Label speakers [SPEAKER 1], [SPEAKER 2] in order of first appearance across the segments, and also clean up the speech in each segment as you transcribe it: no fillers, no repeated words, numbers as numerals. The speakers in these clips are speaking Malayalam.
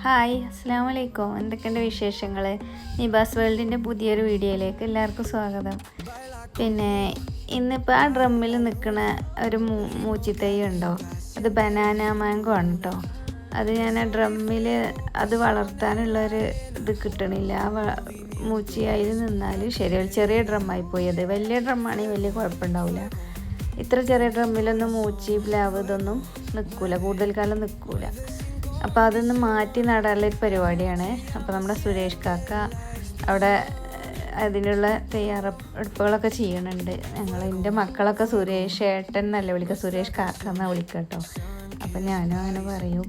[SPEAKER 1] ഹായ് അസ്സാം വലൈക്കും. എന്തൊക്കെയുണ്ട് വിശേഷങ്ങൾ? നിബാസ് വേൾഡിൻ്റെ പുതിയൊരു വീഡിയോയിലേക്ക് എല്ലാവർക്കും സ്വാഗതം. പിന്നെ ഇന്നിപ്പോൾ ആ ഡ്രമ്മിൽ നിൽക്കുന്ന ഒരു മൂച്ചിത്തൈ ഉണ്ടോ, അത് ബനാന മാങ്കോ ആണ് കേട്ടോ. അത് ഞാൻ ആ ഡ്രമ്മിൽ അത് വളർത്താനുള്ളൊരു ഇത് കിട്ടണില്ല. ആ മൂച്ചി അതിൽ നിന്നാൽ ശരിയാവും. ചെറിയ ഡ്രമ്മായി അത്. വലിയ ഡ്രമ്മാണെങ്കിൽ വലിയ കുഴപ്പമുണ്ടാവില്ല. ഇത്ര ചെറിയ ഡ്രമ്മിലൊന്നും മൂച്ചി പ്ലാവ് ഇതൊന്നും നിൽക്കില്ല, കൂടുതൽ കാലം നിൽക്കില്ല. അപ്പോൾ അതൊന്ന് മാറ്റി നടാനുള്ളൊരു പരിപാടിയാണ്. അപ്പോൾ നമ്മുടെ സുരേഷ് കാക്ക അവിടെ അതിനുള്ള തയ്യാറെടുപ്പുകളൊക്കെ ചെയ്യണുണ്ട്. എൻ്റെ മക്കളൊക്കെ സുരേഷ് ഏട്ടൻ എന്നല്ല വിളിക്കുക, സുരേഷ് കാക്ക എന്നാണ് വിളിക്കുക കേട്ടോ. അപ്പം ഞാനും അങ്ങനെ പറയും.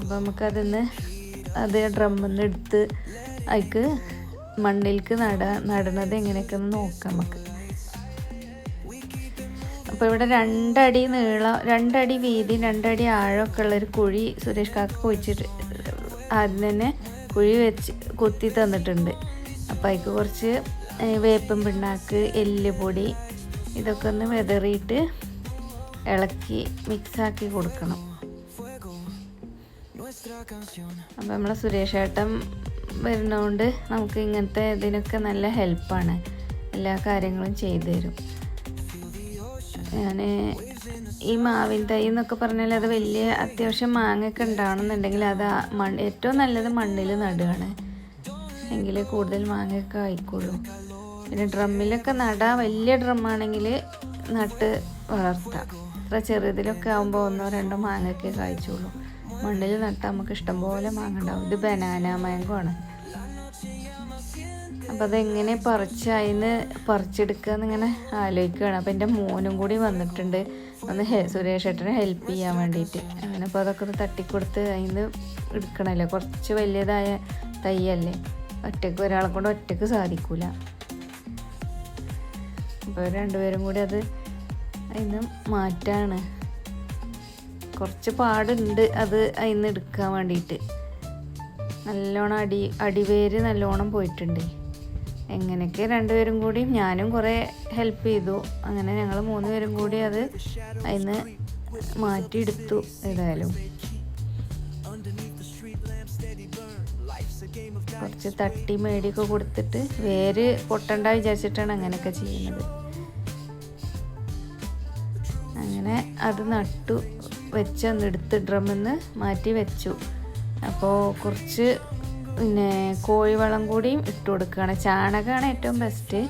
[SPEAKER 1] അപ്പോൾ നമുക്കതൊന്ന് അത് ഡ്രമ്മിൽ നിന്ന് എടുത്ത് അതിക്ക് മണ്ണിലേക്ക് നടണത് എങ്ങനെയൊക്കെ ഒന്ന് നോക്കാം നമുക്ക്. അപ്പോൾ ഇവിടെ 2 അടി നീളം, 2 അടി വീതി, 2 അടി ആഴമൊക്കെ ഉള്ളൊരു കുഴി സുരേഷ് കാക്ക കുഴിച്ചിട്ട് ആദ്യം തന്നെ കുഴി വെച്ച് കുത്തി തന്നിട്ടുണ്ട്. അപ്പോൾ അതിക്ക് കുറച്ച് വേപ്പൻ പിണ്ണാക്ക്, എല്ലുപൊടി ഇതൊക്കെ ഒന്ന് വിതറിയിട്ട് ഇളക്കി മിക്സാക്കി കൊടുക്കണം. അപ്പോൾ നമ്മളെ സുരേഷ് ഏട്ടൻ വരുന്നതുകൊണ്ട് നമുക്ക് ഇങ്ങനത്തെ ഇതിനൊക്കെ നല്ല ഹെൽപ്പാണ്. എല്ലാ കാര്യങ്ങളും ചെയ്തു തരും. ഞാൻ ഈ മാവിൻ തൈ എന്നൊക്കെ പറഞ്ഞാൽ അത് വലിയ അത്യാവശ്യം മാങ്ങയൊക്കെ ഉണ്ടാവണമെന്നുണ്ടെങ്കിൽ അത് ഏറ്റവും നല്ലത് മണ്ണിൽ നടുകയാണ്, എങ്കിൽ കൂടുതൽ മാങ്ങയൊക്കെ ആയിക്കോളും. പിന്നെ ഡ്രമ്മിലൊക്കെ നടാം. വലിയ ഡ്രമ്മാണെങ്കിൽ നട്ട് വളർത്താം. അത്ര ചെറുതിലൊക്കെ ആകുമ്പോൾ 1-2 മാങ്ങയൊക്കെ കായ്ച്ചോളൂ. മണ്ണിൽ നട്ടാൽ നമുക്ക് ഇഷ്ടംപോലെ മാങ്ങ ഉണ്ടാവും. ഇത് ബനാന മാങ്കോ ആണ്. അപ്പോൾ അതെങ്ങനെ അതിന് പറിച്ചെടുക്കുക എന്നിങ്ങനെ ആലോചിക്കുകയാണ്. അപ്പോൾ എൻ്റെ മോനും കൂടി വന്നിട്ടുണ്ട് ഒന്ന് സുരേഷ് ഏട്ടനെ ഹെൽപ്പ് ചെയ്യാൻ വേണ്ടിയിട്ട്. അങ്ങനെ അപ്പോൾ അതൊക്കെ ഒന്ന് തട്ടിക്കൊടുത്ത് അതിന് എടുക്കണമല്ലോ. കുറച്ച് വലിയതായ തൈയല്ലേ, ഒരാളെ കൊണ്ട് ഒറ്റയ്ക്ക് സാധിക്കില്ല. അപ്പോൾ 2 പേരും കൂടി അത് അതിന് മാറ്റാണ്. കുറച്ച് പാടുണ്ട് അത് അതിന് എടുക്കാൻ വേണ്ടിയിട്ട്. നല്ലോണം അടിവേര് നല്ലോണം പോയിട്ടുണ്ട്. എങ്ങനെയൊക്കെ 2 പേരും കൂടി, ഞാനും കുറേ ഹെൽപ്പ് ചെയ്തു. അങ്ങനെ ഞങ്ങൾ 3 പേരും കൂടി അത് അതിന് മാറ്റിയെടുത്തു. ഏതായാലും കുറച്ച് തട്ടി മേടിയൊക്കെ കൊടുത്തിട്ട് വേര് പൊട്ടണ്ട വിചാരിച്ചിട്ടാണ് അങ്ങനെയൊക്കെ ചെയ്യുന്നത്. അങ്ങനെ അത് നട്ടു വെച്ച് എടുത്ത് ഡ്രമ്മിൽ നിന്ന് മാറ്റി വെച്ചു. അപ്പോൾ കുറച്ച് കോഴിവളം കൂടിയും ഇട്ട് കൊടുക്കുകയാണ്. ചാണകമാണ് ഏറ്റവും ബെസ്റ്റ്.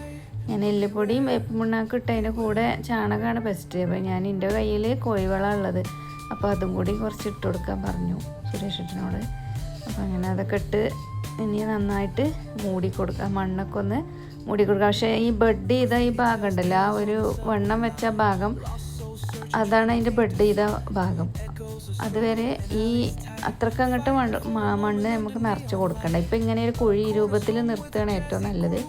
[SPEAKER 1] ഞാൻ എല്ലുപൊടിയും വേപ്പൻ പിണ്ണാക്കും ഇട്ടതിൻ്റെ കൂടെ ചാണകമാണ് ബെസ്റ്റ്. അപ്പോൾ ഞാൻ എൻ്റെ കയ്യിൽ കോഴിവളം ഉള്ളത്, അപ്പോൾ അതും കൂടി കുറച്ച് ഇട്ട് കൊടുക്കാൻ പറഞ്ഞു സുരേഷേട്ടനോട്. അപ്പോൾ അങ്ങനെ അതൊക്കെ ഇട്ട് ഇനി നന്നായിട്ട് മൂടി കൊടുക്കുക, മണ്ണൊക്കെ ഒന്ന് മൂടി കൊടുക്കുക. പക്ഷേ ഈ ബഡ് ചെയ്ത ഈ ഭാഗം ഉണ്ടല്ലോ, ആ ഒരു വണ്ണം വെച്ച ഭാഗം, അതാണ് അതിൻ്റെ ബഡ് ചെയ്ത ഭാഗം. അതുവരെ ഈ അത്രയ്ക്ക് അങ്ങോട്ട് മണ്ണ് നമുക്ക് നിറച്ച് കൊടുക്കണ്ട. ഇപ്പം ഇങ്ങനെ ഒരു കുഴി രൂപത്തിൽ നിർത്തുകയാണ് ഏറ്റവും നല്ലത്.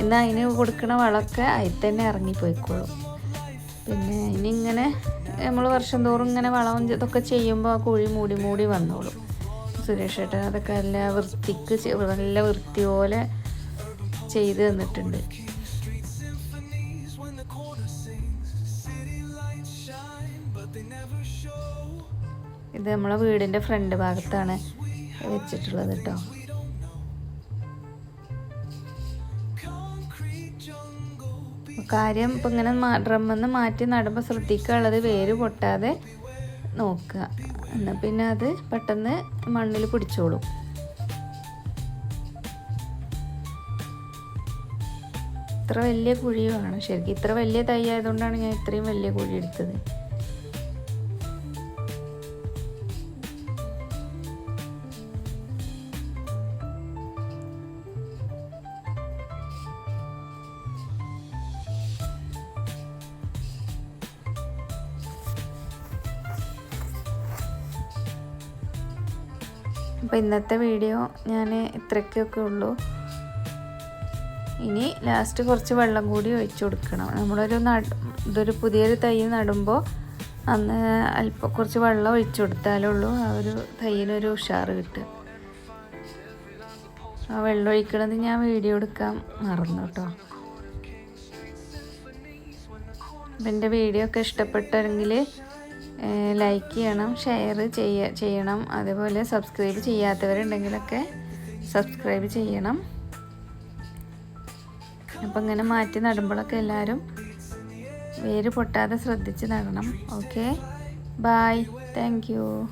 [SPEAKER 1] എന്നാൽ അതിന് കൊടുക്കണ വളമൊക്കെ അതിൽ തന്നെ ഇറങ്ങിപ്പോയിക്കോളും. പിന്നെ ഇനി ഇങ്ങനെ നമ്മൾ വർഷം തോറും ഇങ്ങനെ വളം ഇതൊക്കെ ചെയ്യുമ്പോൾ ആ കുഴി മൂടി വന്നോളും. സുരേഷ് ഏട്ടൻ അതൊക്കെ നല്ല വൃത്തിയോലെ ചെയ്ത് തന്നിട്ടുണ്ട്. ഇത് നമ്മളെ വീടിൻ്റെ ഫ്രണ്ട് ഭാഗത്താണ് വെച്ചിട്ടുള്ളത് കേട്ടോ. കാര്യം ഇപ്പം ഇങ്ങനെ ഡ്രമ്മിൽ നിന്ന് മാറ്റി നടുമ്പോൾ ശ്രദ്ധിക്കാനുള്ളത് വേര് പൊട്ടാതെ നോക്കുക. എന്നാൽ പിന്നെ അത് പെട്ടെന്ന് മണ്ണിൽ പിടിച്ചോളും. ഇത്ര വലിയ കുഴിയാണ് ശരിക്കും. ഇത്ര വലിയ തൈ ആയതുകൊണ്ടാണ് ഞാൻ ഇത്രയും വലിയ കുഴി എടുത്തത്. അപ്പോൾ ഇന്നത്തെ വീഡിയോ ഞാൻ ഇത്രയ്ക്കൊക്കെ ഉള്ളൂ. ഇനി ലാസ്റ്റ് കുറച്ച് വെള്ളം കൂടി ഒഴിച്ചു കൊടുക്കണം. ഇതൊരു പുതിയൊരു തൈ നടുമ്പോൾ അന്ന് അല്പം കുറച്ച് വെള്ളം ഒഴിച്ചു കൊടുത്താലേ ഉള്ളൂ ആ ഒരു തൈയിനൊരു ഉഷാറ് കിട്ടുക. ആ വെള്ളം ഒഴിക്കണത് ഞാൻ വീഡിയോ എടുക്കാൻ മറന്നു കേട്ടോ. അപ്പം എൻ്റെ വീഡിയോ ഒക്കെ ഇഷ്ടപ്പെട്ടെങ്കിൽ ലൈക്ക് ചെയ്യണം, ഷെയർ ചെയ്യണം. അതേപോലെ സബ്സ്ക്രൈബ് ചെയ്യാത്തവരുണ്ടെങ്കിലൊക്കെ സബ്സ്ക്രൈബ് ചെയ്യണം. അപ്പം ഇങ്ങനെ മാറ്റി നടുമ്പോഴൊക്കെ എല്ലാവരും വേര് പൊട്ടാതെ ശ്രദ്ധിച്ച് നടണം. Okay, bye, thank U.